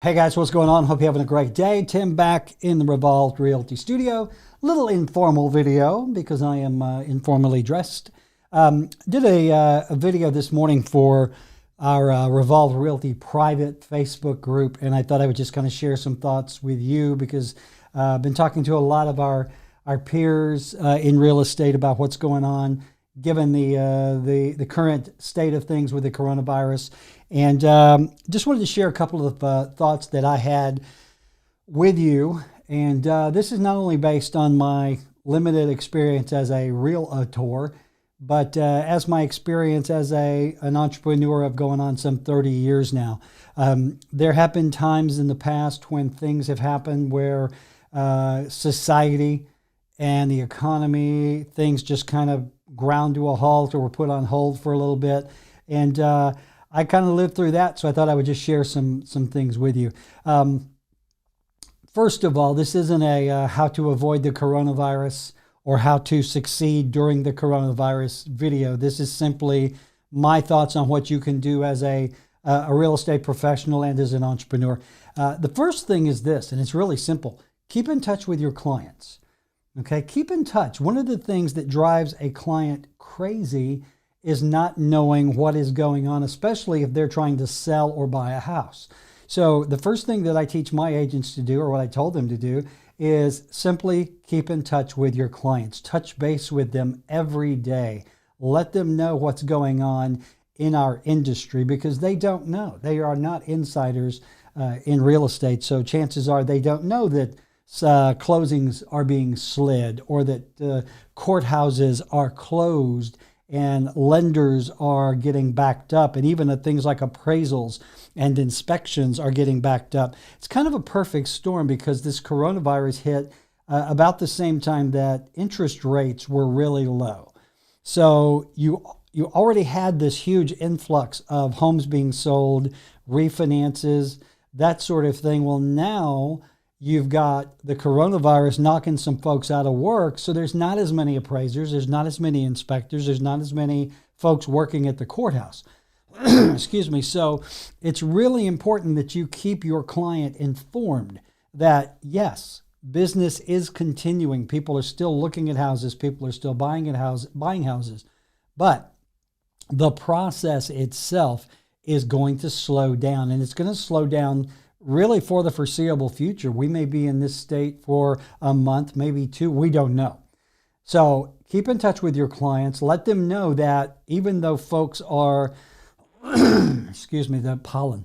Hey guys, what's going on? Hope you're having a great day. Tim back in the Revolved Realty Studio. Little informal video because I am informally dressed. Did a video this morning for our Revolved Realty private Facebook group, and I thought I would just kind of share some thoughts with you because I've been talking to a lot of our peers in real estate about what's going on given the current state of things with the coronavirus. And just wanted to share a couple of thoughts that I had with you. And this is not only based on my limited experience as a realtor, but as my experience as an entrepreneur of going on some 30 years now. There have been times in the past when things have happened where society and the economy, things just kind of ground to a halt or were put on hold for a little bit. And I kind of lived through that, so I thought I would just share some things with you. First of all, this isn't a how to avoid the coronavirus or how to succeed during the coronavirus video. This is simply my thoughts on what you can do as a real estate professional and as an entrepreneur. The first thing is this, and it's really simple. Keep in touch with your clients. Okay, keep in touch. One of the things that drives a client crazy is not knowing what is going on, especially if they're trying to sell or buy a house. So the first thing that I teach my agents to do, or what I told them to do, is simply keep in touch with your clients. Touch base with them every day. Let them know what's going on in our industry because they don't know. They are not insiders in real estate. So chances are they don't know that closings are being slid or that courthouses are closed and lenders are getting backed up, and even things like appraisals and inspections are getting backed up. It's kind of a perfect storm because this coronavirus hit about the same time that interest rates were really low. So you already had this huge influx of homes being sold, refinances, that sort of thing. Well, now you've got the coronavirus knocking some folks out of work, so there's not as many appraisers, there's not as many inspectors, there's not as many folks working at the courthouse. Excuse me. So it's really important that you keep your client informed that, yes, business is continuing. People are still looking at houses, people are still buying houses, but the process itself is going to slow down, and it's going to slow down really for the foreseeable future. We may be in this state for a month, maybe two, we don't know. So keep in touch with your clients. Let them know that even though folks are, excuse me, the pollen.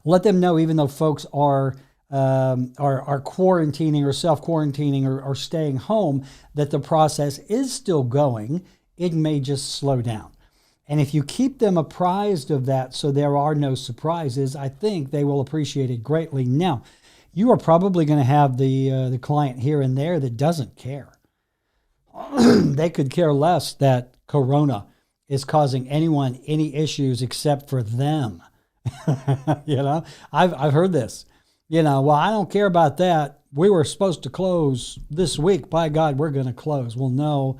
Let them know even though folks are quarantining or self-quarantining or staying home, that the process is still going. It may just slow down. And if you keep them apprised of that so there are no surprises, I think they will appreciate it greatly. Now, you are probably going to have the client here and there that doesn't care. They could care less that Corona is causing anyone any issues except for them. I've heard this. Well, I don't care about that. We were supposed to close this week. By God, we're going to close. Well, no,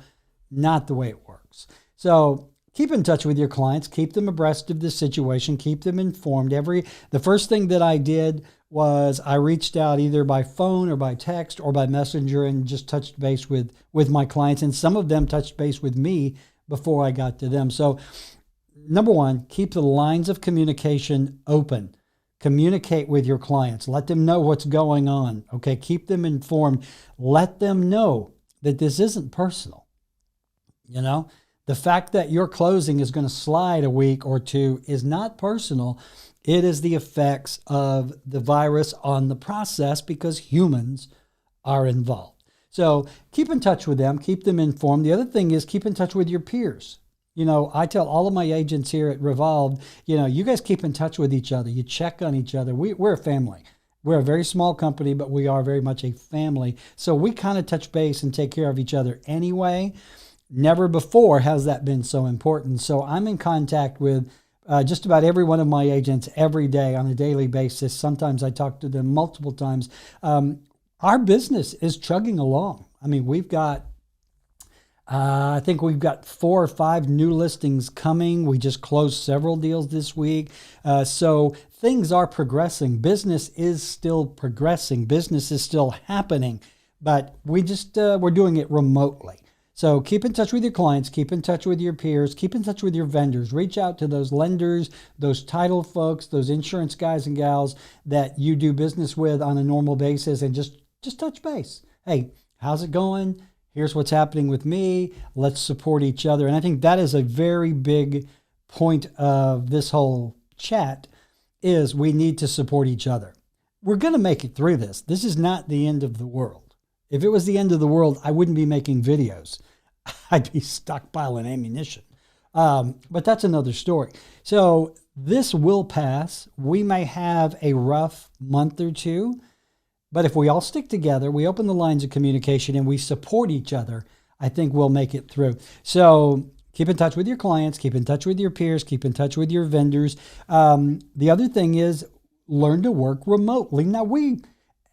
not the way it works. So keep in touch with your clients, keep them abreast of the situation, keep them informed. The first thing that I did was I reached out either by phone or by text or by messenger and just touched base with my clients. And some of them touched base with me before I got to them. So number one, keep the lines of communication open. Communicate with your clients. Let them know what's going on. Okay, keep them informed. Let them know that this isn't personal. The fact that your closing is going to slide a week or two is not personal. It is the effects of the virus on the process because humans are involved. So keep in touch with them, keep them informed. The other thing is keep in touch with your peers. I tell all of my agents here at Revolved, you guys keep in touch with each other. You check on each other. We're a family. We're a very small company, but we are very much a family. So we kind of touch base and take care of each other anyway. Never before has that been so important. So I'm in contact with just about every one of my agents every day on a daily basis. Sometimes I talk to them multiple times. Our business is chugging along. I mean, we've got I think we've got 4 or 5 new listings coming. We just closed several deals this week. So things are progressing. Business is still progressing. Business is still happening, but we're doing it remotely. So keep in touch with your clients, keep in touch with your peers, keep in touch with your vendors. Reach out to those lenders, those title folks, those insurance guys and gals that you do business with on a normal basis, and just touch base. Hey, how's it going? Here's what's happening with me. Let's support each other. And I think that is a very big point of this whole chat, is we need to support each other. We're going to make it through this. This is not the end of the world. If it was the end of the world, I wouldn't be making videos. I'd be stockpiling ammunition. But that's another story. So this will pass. We may have a rough month or two, but if we all stick together, we open the lines of communication and we support each other, I think we'll make it through. So keep in touch with your clients, keep in touch with your peers, keep in touch with your vendors. The other thing is learn to work remotely. Now, we,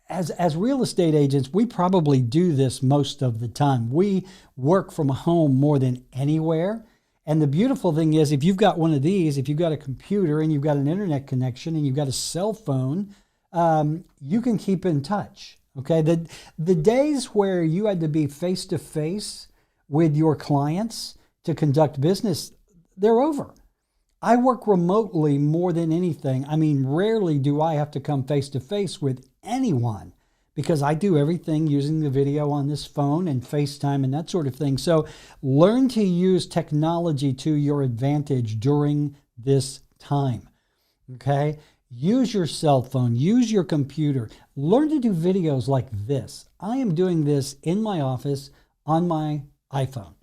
as real estate agents, we probably do this most of the time. We work from home more than anywhere. And the beautiful thing is, if you've got one of these, if you've got a computer and you've got an internet connection and you've got a cell phone, you can keep in touch. Okay. The days where you had to be face to face with your clients to conduct business, they're over. I work remotely more than anything. I mean, rarely do I have to come face to face with anyone, because I do everything using the video on this phone and FaceTime and that sort of thing. So learn to use technology to your advantage during this time. Okay. Use your cell phone, use your computer, learn to do videos like this. I am doing this in my office on my iPhone.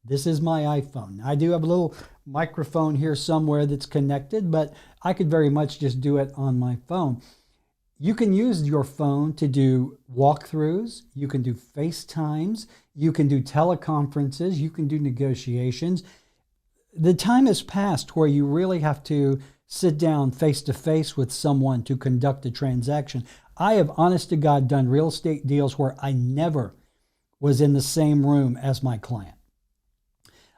This is my iPhone. I do have a little microphone here somewhere that's connected, but I could very much just do it on my phone. You can use your phone to do walkthroughs. You can do FaceTimes. You can do teleconferences. You can do negotiations. The time has passed where you really have to sit down face to face with someone to conduct a transaction. I have, honest to God, done real estate deals where I never was in the same room as my client.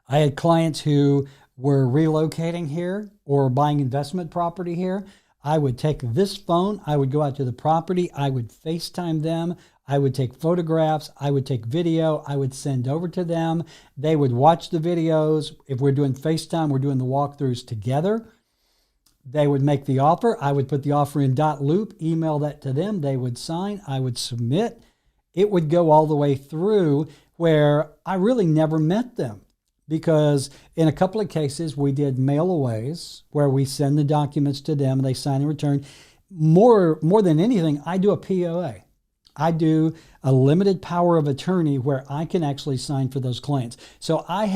I had clients who were relocating here or buying investment property here. I would take this phone, I would go out to the property, I would FaceTime them, I would take photographs, I would take video, I would send over to them. They would watch the videos. If we're doing FaceTime, we're doing the walkthroughs together. They would make the offer. I would put the offer in .loop, email that to them. They would sign. I would submit. It would go all the way through where I really never met them, because in a couple of cases we did mail-aways where we send the documents to them and they sign and return. More than anything, I do a POA. I do a limited power of attorney where I can actually sign for those clients. So I've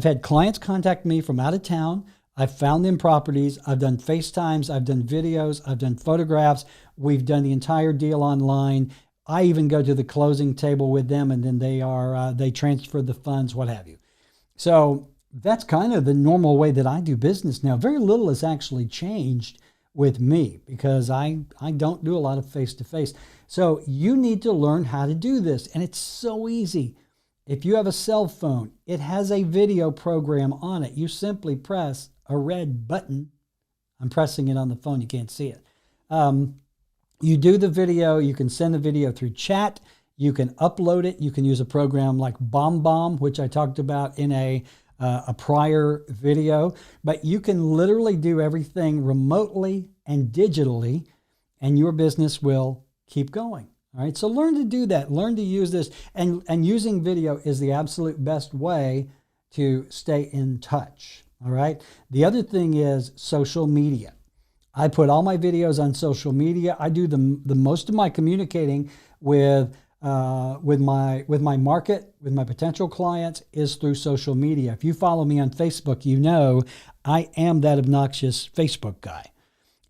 had clients contact me from out of town. I've found them properties. I've done FaceTimes. I've done videos. I've done photographs. We've done the entire deal online. I even go to the closing table with them, and then they transfer the funds, what have you. So that's kind of the normal way that I do business now. Very little has actually changed with me because I don't do a lot of face-to-face. So you need to learn how to do this, and it's so easy. If you have a cell phone, it has a video program on it. You simply press a red button. I'm pressing it on the phone. You can't see it. You do the video. You can send the video through chat. You can upload it. You can use a program like BombBomb, which I talked about in a prior video. But you can literally do everything remotely and digitally, and your business will keep going. All right, so learn to do that. Learn to use this. And using video is the absolute best way to stay in touch. All right. The other thing is social media. I put all my videos on social media. I do the most of my communicating with my market, with my potential clients, is through social media. If you follow me on Facebook, you know I am that obnoxious Facebook guy.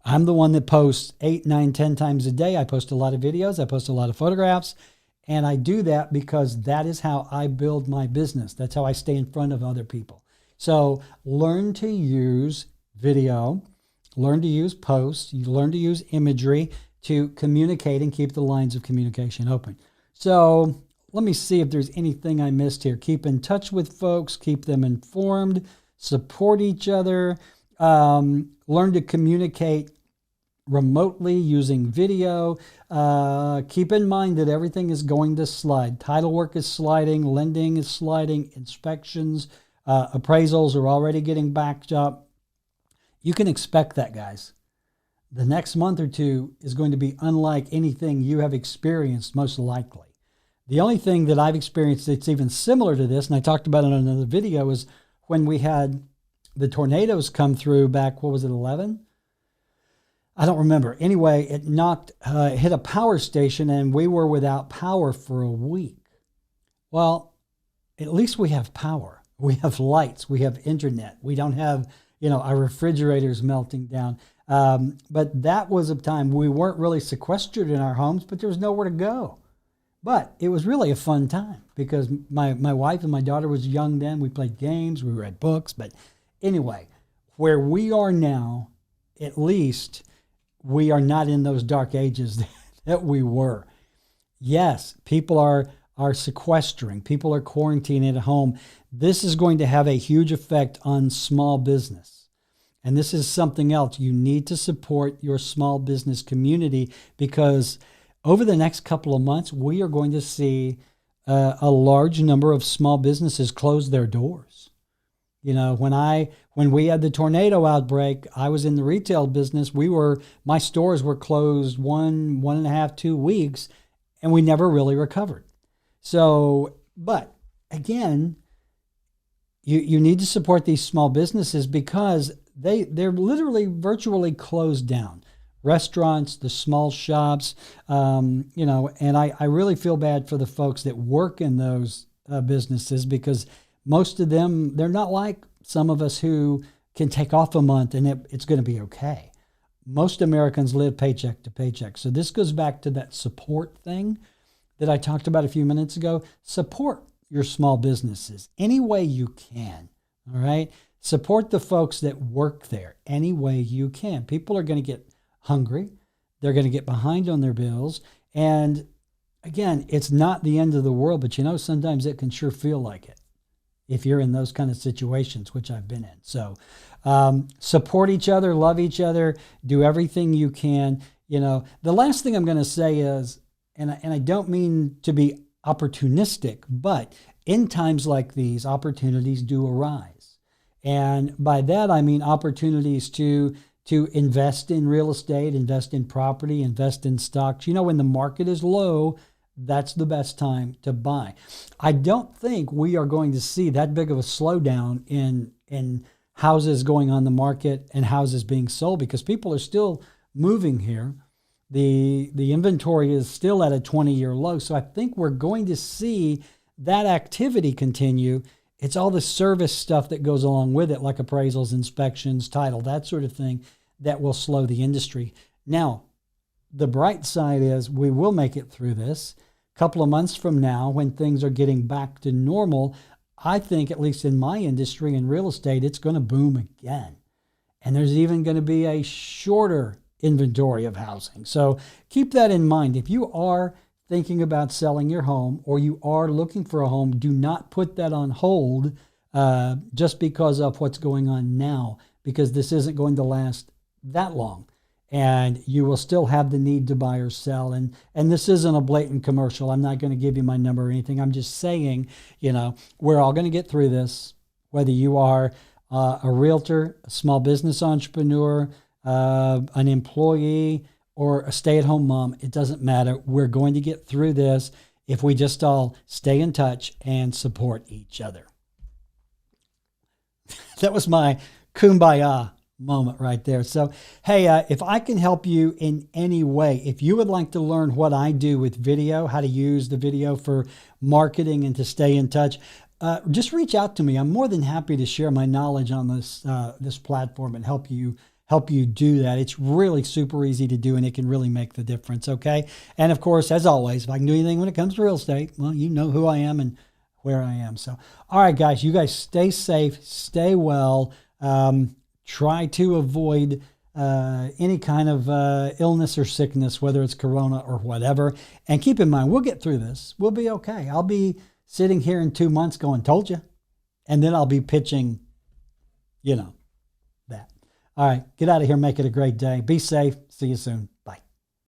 I'm the one that posts 8, 9, 10 times a day. I post a lot of videos. I post a lot of photographs. And I do that because that is how I build my business. That's how I stay in front of other people. So learn to use video, learn to use posts, you learn to use imagery to communicate and keep the lines of communication open. So let me see if there's anything I missed here. Keep in touch with folks, keep them informed, support each other, learn to communicate remotely using video. Keep in mind that everything is going to slide. Title work is sliding, lending is sliding, inspections, appraisals are already getting backed up. You can expect that, guys. The next month or two is going to be unlike anything you have experienced, most likely. The only thing that I've experienced that's even similar to this, and I talked about it in another video, is when we had the tornadoes come through back, what was it, 11? I don't remember. Anyway, it hit a power station and we were without power for a week. Well, at least we have power. We have lights. We have internet. We don't have, our refrigerators melting down. But that was a time we weren't really sequestered in our homes, but there was nowhere to go. But it was really a fun time because my wife and my daughter was young then. We played games. We read books. But anyway, where we are now, at least we are not in those dark ages that we were. Yes, people are sequestering. People are quarantining at home. This is going to have a huge effect on small business. And this is something else. You need to support your small business community because over the next couple of months, we are going to see a large number of small businesses close their doors. When we had the tornado outbreak, I was in the retail business. My stores were closed 1.5, 2 weeks, and we never really recovered. So, but again, you need to support these small businesses because they're literally virtually closed down. Restaurants, the small shops, and I really feel bad for the folks that work in those businesses because most of them, they're not like some of us who can take off a month and it's going to be okay. Most Americans live paycheck to paycheck. So this goes back to that support thing that I talked about a few minutes ago. Support your small businesses any way you can, all right? Support the folks that work there any way you can. People are going to get hungry. They're going to get behind on their bills. And again, it's not the end of the world, but sometimes it can sure feel like it if you're in those kind of situations, which I've been in. So support each other, love each other, do everything you can. The last thing I'm going to say is, and I don't mean to be opportunistic, but in times like these, opportunities do arise. And by that, I mean opportunities to invest in real estate, invest in property, invest in stocks. When the market is low, that's the best time to buy. I don't think we are going to see that big of a slowdown in houses going on the market and houses being sold because people are still moving here. The inventory is still at a 20-year low. So I think we're going to see that activity continue. It's all the service stuff that goes along with it, like appraisals, inspections, title, that sort of thing, that will slow the industry. Now, the bright side is we will make it through this. A couple of months from now, when things are getting back to normal, I think, at least in my industry in real estate, it's going to boom again. And there's even going to be a shorter inventory of housing. So keep that in mind. If you are thinking about selling your home or you are looking for a home, do not put that on hold just because of what's going on now, because this isn't going to last that long. And you will still have the need to buy or sell. And this isn't a blatant commercial. I'm not going to give you my number or anything. I'm just saying, we're all going to get through this, whether you are a realtor, a small business entrepreneur, an employee, or a stay-at-home mom. It doesn't matter. We're going to get through this if we just all stay in touch and support each other. That was my kumbaya moment right there. So, hey, if I can help you in any way, if you would like to learn what I do with video, how to use the video for marketing and to stay in touch, just reach out to me. I'm more than happy to share my knowledge on this platform and help you do that. It's really super easy to do, and it can really make the difference, okay? And of course, as always, if I can do anything when it comes to real estate, well, you know who I am and where I am. So, all right, guys, you guys stay safe, stay well. Try to avoid any kind of illness or sickness, whether it's corona or whatever. And keep in mind, we'll get through this. We'll be okay. I'll be sitting here in 2 months going, told you. And then I'll be pitching, that. All right, get out of here. Make it a great day. Be safe. See you soon.